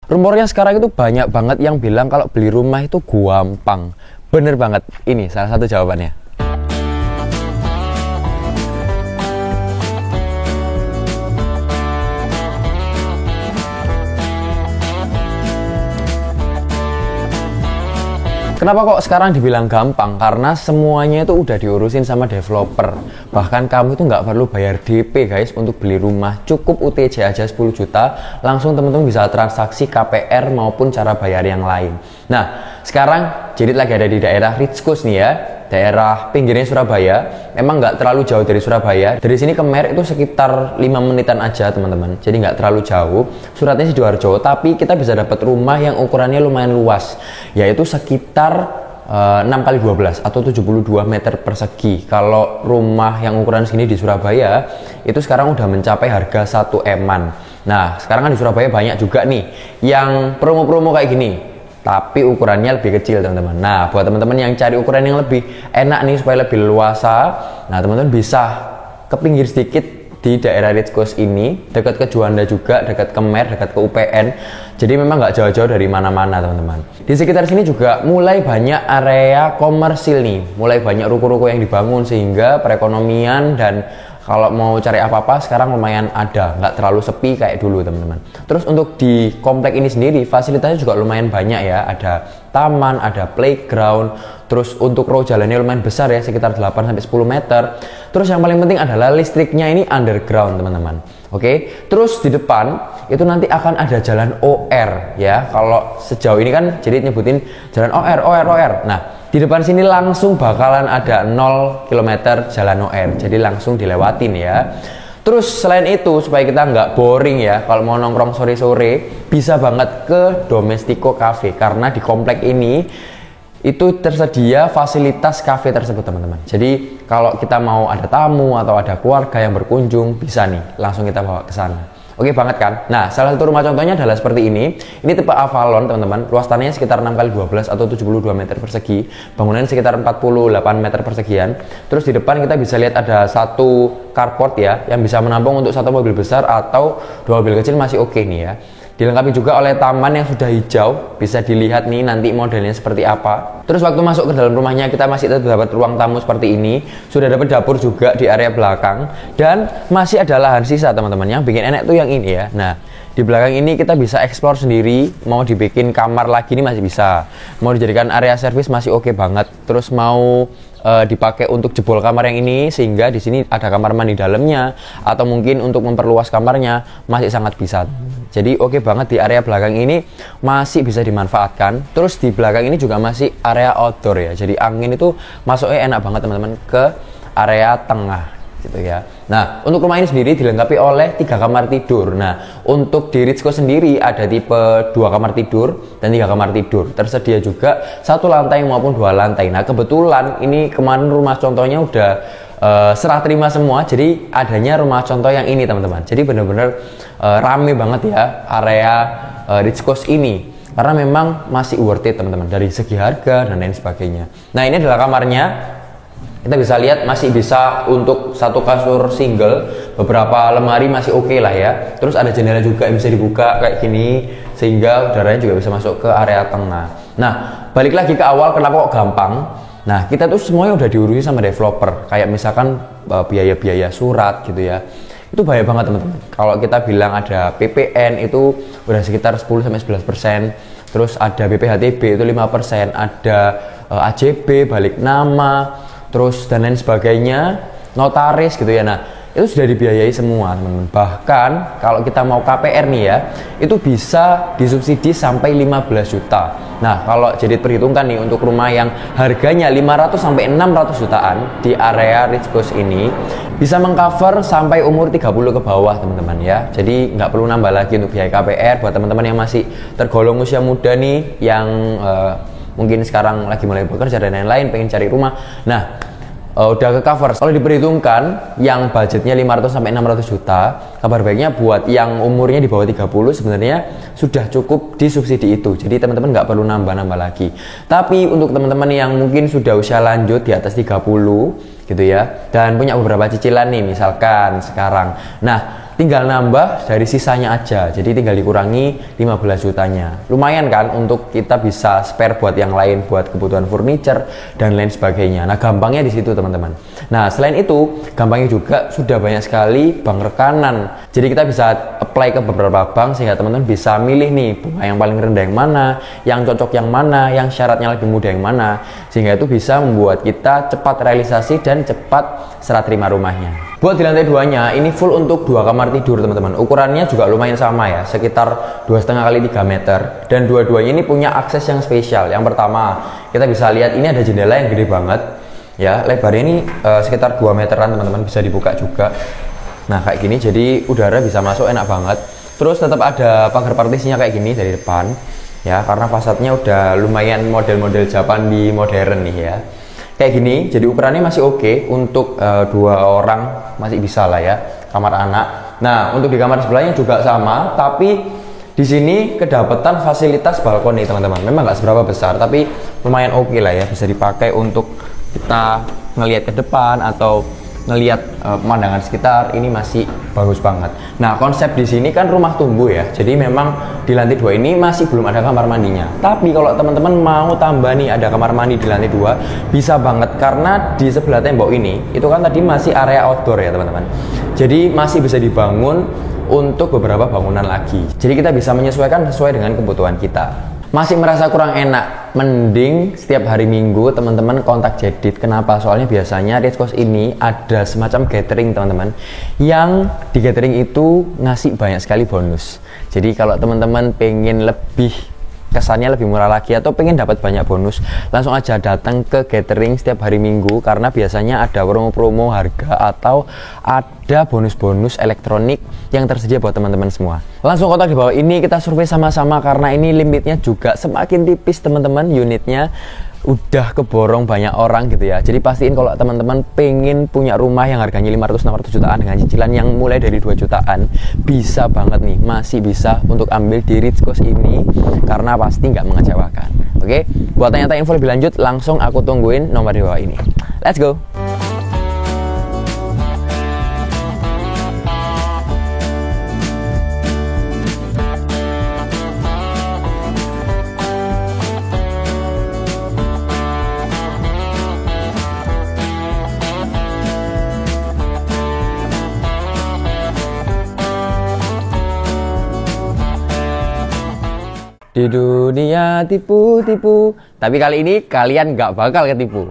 Rumornya sekarang itu banyak banget yang bilang kalau beli rumah itu gampang. Bener banget, ini salah satu jawabannya. Kenapa kok sekarang dibilang gampang? Karena semuanya itu udah diurusin sama developer. Bahkan kamu itu nggak perlu bayar DP guys untuk beli rumah. Cukup UTJ aja 10 juta, langsung teman-teman bisa transaksi KPR maupun cara bayar yang lain. Nah, sekarang Jedit lagi ada di daerah Rich Coast nih ya. Daerah pinggirnya Surabaya, memang nggak terlalu jauh dari Surabaya. Dari sini ke Mer itu sekitar 5 menitan aja teman-teman. Jadi nggak terlalu jauh. Suratnya Sidoarjo, tapi kita bisa dapat rumah yang ukurannya lumayan luas, yaitu sekitar 6 kali 12 atau 72 meter persegi. Kalau rumah yang ukuran segini di Surabaya itu sekarang udah mencapai harga 1 eman. Nah, sekarang kan di Surabaya banyak juga nih yang promo-promo kayak gini, tapi ukurannya lebih kecil teman-teman. Nah, buat teman-teman yang cari ukuran yang lebih enak nih supaya lebih luasa, nah teman-teman bisa ke pinggir sedikit di daerah Rich Coast ini, dekat ke Juanda juga, dekat ke Mer, dekat ke UPN. Jadi memang nggak jauh-jauh dari mana-mana teman-teman. Di sekitar sini juga mulai banyak area komersil nih, mulai banyak ruko-ruko yang dibangun sehingga perekonomian dan kalau mau cari apa-apa sekarang lumayan ada, nggak terlalu sepi kayak dulu teman-teman. Terus untuk di komplek ini sendiri fasilitasnya juga lumayan banyak ya, ada taman, ada playground, terus untuk row jalannya lumayan besar ya, sekitar 8-10 meter. Terus yang paling penting adalah listriknya ini underground teman-teman. Oke, terus di depan itu nanti akan ada jalan OR ya. Kalau sejauh ini kan jadi nyebutin jalan OR. Nah, di depan sini langsung bakalan ada 0 km jalan OR, jadi langsung dilewatin ya. Terus selain itu supaya kita nggak boring ya, kalau mau nongkrong sore-sore bisa banget ke Domestico Cafe, karena di komplek ini itu tersedia fasilitas cafe tersebut teman-teman. Jadi kalau kita mau ada tamu atau ada keluarga yang berkunjung, bisa nih langsung kita bawa ke sana. Oke banget kan? Nah, salah satu rumah contohnya adalah seperti ini. Ini tipe Avalon teman-teman. Luas tanahnya sekitar 6 kali 12 atau 72 meter persegi. Bangunannya sekitar 48 meter persegian. Terus di depan kita bisa lihat ada satu carport ya, yang bisa menampung untuk satu mobil besar atau 2 mobil kecil masih oke nih ya. Dilengkapi juga oleh taman yang sudah hijau, bisa dilihat nih nanti modelnya seperti apa. Terus waktu masuk ke dalam rumahnya kita masih tetap dapat ruang tamu seperti ini. Sudah dapat dapur juga di area belakang dan masih ada lahan sisa teman-teman. Yang bikin enak tuh yang ini ya. Nah, di belakang ini kita bisa explore sendiri. Mau dibikin kamar lagi ini masih bisa. Mau dijadikan area servis masih oke banget. Terus mau dipakai untuk jebol kamar yang ini sehingga di sini ada kamar mandi dalamnya, atau mungkin untuk memperluas kamarnya masih sangat bisa. Jadi oke banget di area belakang ini masih bisa dimanfaatkan. Terus di belakang ini juga masih area outdoor ya. Jadi angin itu masuknya enak banget teman-teman ke area tengah gitu ya. Nah, untuk rumah ini sendiri dilengkapi oleh 3 kamar tidur. Nah, untuk di Rich Coast sendiri ada tipe 2 kamar tidur dan 3 kamar tidur. Tersedia juga 1 lantai maupun 2 lantai. Nah, kebetulan ini kemarin rumah contohnya udah serah terima semua, jadi adanya rumah contoh yang ini teman-teman. Jadi benar-benar rame banget ya area Rich Coast ini, karena memang masih worth it teman-teman dari segi harga dan lain sebagainya. Nah, ini adalah kamarnya. Kita bisa lihat masih bisa untuk 1 kasur single, beberapa lemari masih oke lah ya. Terus ada jendela juga yang bisa dibuka kayak gini sehingga udaranya juga bisa masuk ke area tengah. Nah, balik lagi ke awal, kenapa kok gampang? Nah, kita tuh semuanya udah diurusi sama developer. Kayak misalkan biaya-biaya surat gitu ya. Itu bahaya banget teman-teman. Kalau kita bilang ada PPN itu udah sekitar 10-11%. Terus ada BPHTB itu 5%, ada AJB balik nama, terus dan lain sebagainya, notaris gitu ya. Nah, itu sudah dibiayai semua teman-teman. Bahkan kalau kita mau KPR nih ya, itu bisa disubsidi sampai 15 juta. Nah, kalau jadi perhitungkan nih untuk rumah yang harganya 500 sampai 600 jutaan di area Rich Coast ini bisa mengcover sampai umur 30 ke bawah teman-teman ya. Jadi nggak perlu nambah lagi untuk biaya KPR buat teman-teman yang masih tergolong usia muda nih, yang mungkin sekarang lagi mulai bekerja dan lain-lain, pengen cari rumah. Nah, udah ke cover. Kalau diperhitungkan yang budgetnya 500 sampai 600 juta, kabar baiknya buat yang umurnya di bawah 30 sebenarnya sudah cukup disubsidi itu. Jadi teman-teman nggak perlu nambah-nambah lagi. Tapi untuk teman-teman yang mungkin sudah usia lanjut di atas 30 gitu ya, dan punya beberapa cicilan nih misalkan sekarang. Nah, tinggal nambah dari sisanya aja, jadi tinggal dikurangi 15 jutanya. Lumayan kan untuk kita bisa spare buat yang lain, buat kebutuhan furniture dan lain sebagainya. Nah, gampangnya di situ teman-teman. Nah, selain itu gampangnya juga sudah banyak sekali bank rekanan, jadi kita bisa apply ke beberapa bank sehingga teman-teman bisa milih nih bunga yang paling rendah yang mana, yang cocok yang mana, yang syaratnya lebih mudah yang mana, sehingga itu bisa membuat kita cepat realisasi dan cepat serah terima rumahnya. Buat di lantai 2-nya ini full untuk 2 kamar tidur teman-teman. Ukurannya juga lumayan sama ya, sekitar 2,5 kali 3 meter, dan dua-duanya ini punya akses yang spesial. Yang pertama, kita bisa lihat ini ada jendela yang gede banget ya, lebarnya ini sekitar 2 meteran teman-teman, bisa dibuka juga. Nah, kayak gini, jadi udara bisa masuk enak banget. Terus tetap ada pagar partisinya kayak gini dari depan ya, karena fasadnya udah lumayan model-model Japandi modern nih ya. Kayak gini, jadi ukurannya masih oke untuk 2 orang, masih bisa lah ya, kamar anak. Nah, untuk di kamar sebelahnya juga sama, tapi di sini kedapatan fasilitas balkon nih teman-teman. Memang nggak seberapa besar, tapi lumayan oke lah ya, bisa dipakai untuk kita ngelihat ke depan atau ngelihat pemandangan sekitar. Ini masih bagus banget. Nah, konsep di sini kan rumah tumbuh ya, jadi memang di lantai 2 ini masih belum ada kamar mandinya. Tapi kalau teman-teman mau tambah nih ada kamar mandi di lantai 2, bisa banget, karena di sebelah tembok ini itu kan tadi masih area outdoor ya teman-teman, jadi masih bisa dibangun untuk beberapa bangunan lagi, jadi kita bisa menyesuaikan sesuai dengan kebutuhan kita. Masih merasa kurang enak, mending setiap hari Minggu teman-teman kontak Jedit. Kenapa? Soalnya biasanya Rich Coast ini ada semacam gathering teman-teman, yang di gathering itu ngasih banyak sekali bonus. Jadi kalau teman-teman pengen lebih kesannya lebih murah lagi atau pengen dapat banyak bonus, langsung aja datang ke gathering setiap hari Minggu, karena biasanya ada promo-promo harga atau ada bonus-bonus elektronik yang tersedia buat teman-teman semua. Langsung kontak di bawah ini, kita survei sama-sama, karena ini limitnya juga semakin tipis teman-teman, unitnya udah keborong banyak orang gitu ya. Jadi pastiin kalau teman-teman pengen punya rumah yang harganya 500-600 jutaan dengan cicilan yang mulai dari 2 jutaan, bisa banget nih, masih bisa untuk ambil di Rich Coast ini, karena pasti nggak mengecewakan. Oke, buat tanya-tanya info lebih lanjut, langsung aku tungguin nomor di bawah ini. Let's go. Di dunia tipu-tipu, tapi kali ini kalian nggak bakal ketipu.